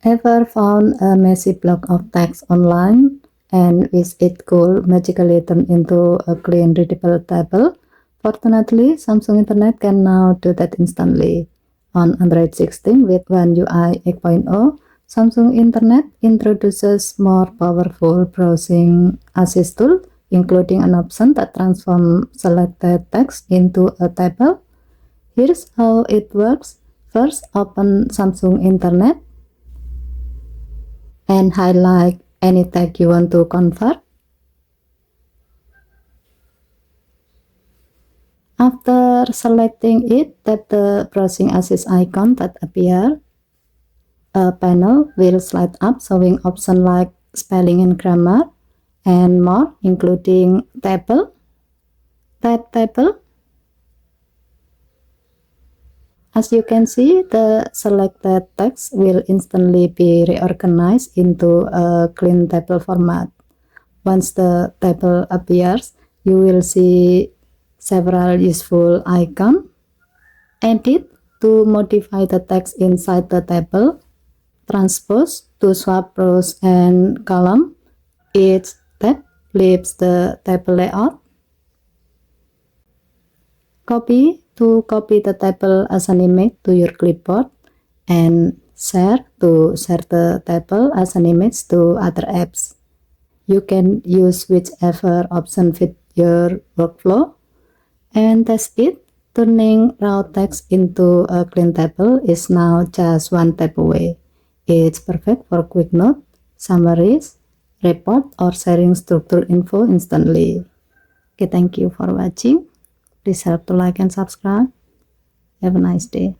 Ever found a messy block of text online and wish it could magically turn into a clean readable table? Fortunately, Samsung Internet can now do that instantly. On Android 16 with One UI 8.0, Samsung Internet introduces more powerful browsing assist tool, including an option that transforms selected text into a table. Here's how it works. First, open Samsung Internet and highlight any tag you want to convert. After selecting it, tap the browsing assist icon that appears. A panel will slide up showing options like spelling and grammar and more, including table. Tap table. As you can see, the selected text will instantly be reorganized into a clean table format. Once the table appears, you will see several useful icons. Edit to modify the text inside the table. Transpose to swap rows and column. Each tab flips the table layout. Copy to copy the table as an image to your clipboard, and share to share the table as an image to other apps. You can use whichever option fit your workflow and test it. Turning raw text into a clean table is now just one tap away. It's perfect for quick notes, summaries, report, or sharing structured info instantly. Okay, thank you for watching. Please help to like and subscribe. Have a nice day.